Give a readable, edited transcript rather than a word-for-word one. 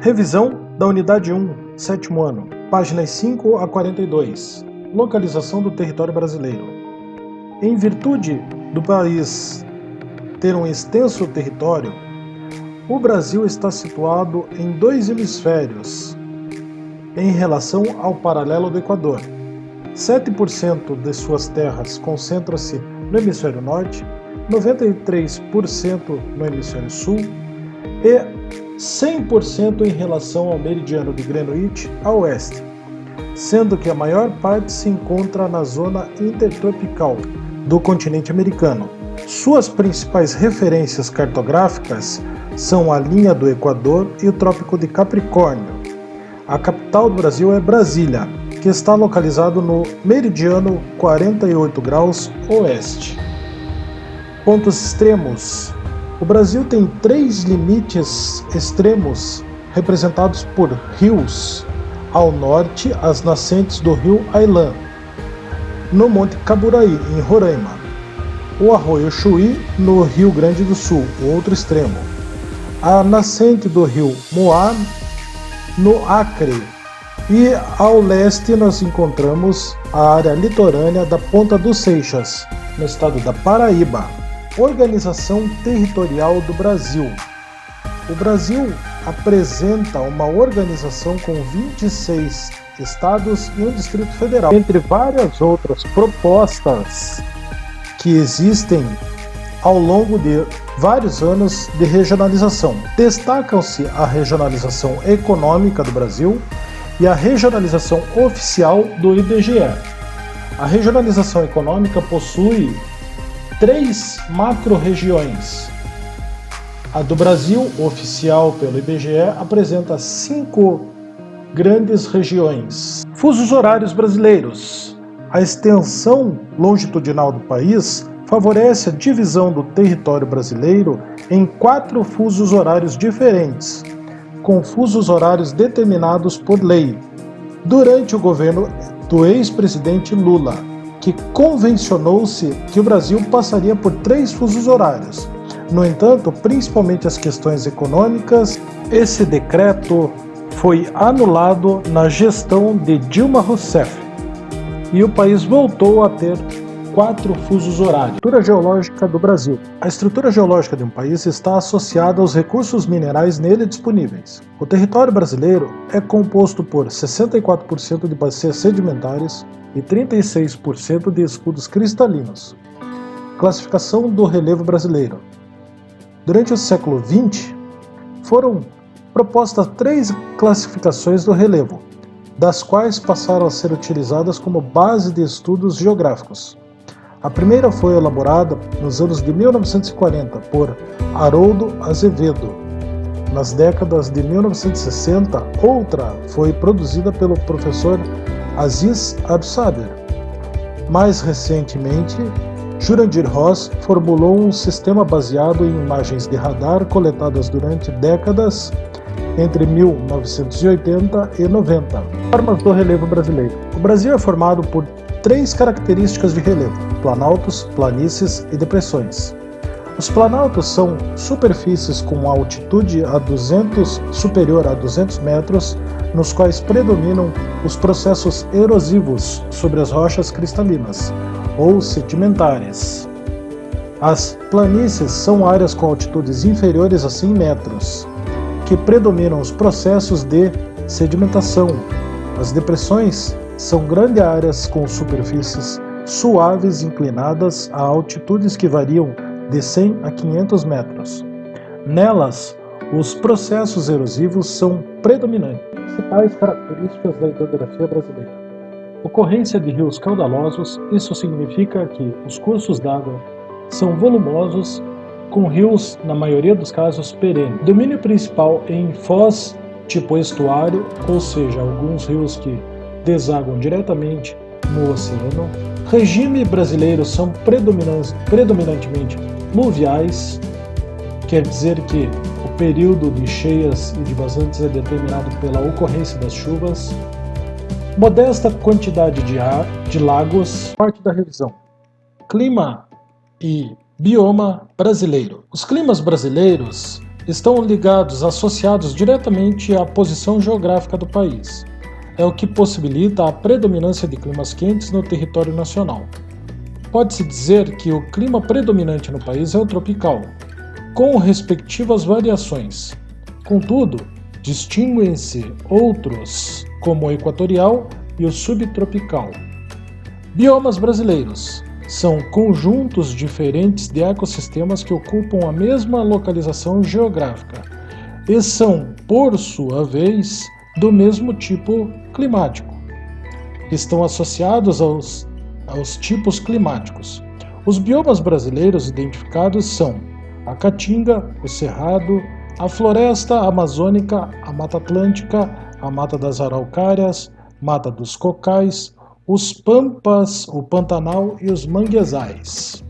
Revisão da Unidade 1, sétimo ano, páginas 5 a 42. Localização do território brasileiro. Em virtude do país ter um extenso território, o Brasil está situado em dois hemisférios em relação ao paralelo do Equador. 7% de suas terras concentra-se no hemisfério norte, 93% no hemisfério sul e 100% em relação ao meridiano de Greenwich a oeste, sendo que a maior parte se encontra na zona intertropical do continente americano. Suas principais referências cartográficas são a linha do Equador e o Trópico de Capricórnio. A capital do Brasil é Brasília, que está localizado no meridiano 48 graus oeste. Pontos extremos. O Brasil tem 3 limites extremos representados por rios. Ao norte, as nascentes do rio Ailã, no Monte Caburaí, em Roraima. O arroio Chuí, no Rio Grande do Sul, o outro extremo. A nascente do rio Moá, no Acre. E ao leste nós encontramos a área litorânea da Ponta dos Seixas, no estado da Paraíba. Organização territorial do Brasil. O Brasil apresenta uma organização com 26 estados e um Distrito Federal, entre várias outras propostas que existem ao longo de vários anos de regionalização. Destacam-se a regionalização econômica do Brasil e a regionalização oficial do IBGE. A regionalização econômica possui 3 macro-regiões. A do Brasil, oficial pelo IBGE, apresenta 5 grandes regiões. Fusos horários brasileiros. A extensão longitudinal do país favorece a divisão do território brasileiro em 4 fusos horários diferentes, com fusos horários determinados por lei, durante o governo do ex-presidente Lula, que convencionou-se que o Brasil passaria por 3 fusos horários. No entanto, principalmente as questões econômicas, esse decreto foi anulado na gestão de Dilma Rousseff e o país voltou a ter 4 fusos horários. Estrutura geológica do Brasil. A estrutura geológica de um país está associada aos recursos minerais nele disponíveis. O território brasileiro é composto por 64% de bacias sedimentares e 36% de escudos cristalinos. Classificação do relevo brasileiro. Durante o século XX, foram propostas 3 classificações do relevo, das quais passaram a ser utilizadas como base de estudos geográficos. A primeira foi elaborada nos anos de 1940 por Haroldo Azevedo. Nas décadas de 1960, outra foi produzida pelo professor Aziz Absaber. Mais recentemente, Jurandir Ross formulou um sistema baseado em imagens de radar coletadas durante décadas entre 1980 e 90. Formas do relevo brasileiro. O Brasil é formado por 3 características de relevo: planaltos, planícies e depressões. Os planaltos são superfícies com altitude superior a 200 metros, nos quais predominam os processos erosivos sobre as rochas cristalinas ou sedimentares. As planícies são áreas com altitudes inferiores a 100 metros, que predominam os processos de sedimentação. As depressões são grandes áreas com superfícies suaves inclinadas a altitudes que variam de 100 a 500 metros. Nelas, os processos erosivos são predominantes. Principais características da hidrografia brasileira. Ocorrência de rios caudalosos. Isso significa que os cursos d'água são volumosos, com rios, na maioria dos casos, perenes. Domínio principal em foz tipo estuário, ou seja, alguns rios que desaguam diretamente no oceano. Regime brasileiro são predominantemente pluviais, quer dizer que o período de cheias e de vazantes é determinado pela ocorrência das chuvas. Modesta quantidade de lagos. Parte da revisão. Clima e bioma brasileiro. Os climas brasileiros estão ligados, associados diretamente à posição geográfica do país. É o que possibilita a predominância de climas quentes no território nacional. Pode-se dizer que o clima predominante no país é o tropical, com respectivas variações. Contudo, distinguem-se outros, como o equatorial e o subtropical. Biomas brasileiros são conjuntos diferentes de ecossistemas que ocupam a mesma localização geográfica e são, por sua vez, do mesmo tipo climático. Estão associados aos tipos climáticos. Os biomas brasileiros identificados são a Caatinga, o Cerrado, a Floresta Amazônica, a Mata Atlântica, a Mata das Araucárias, Mata dos Cocais, os Pampas, o Pantanal e os Manguezais.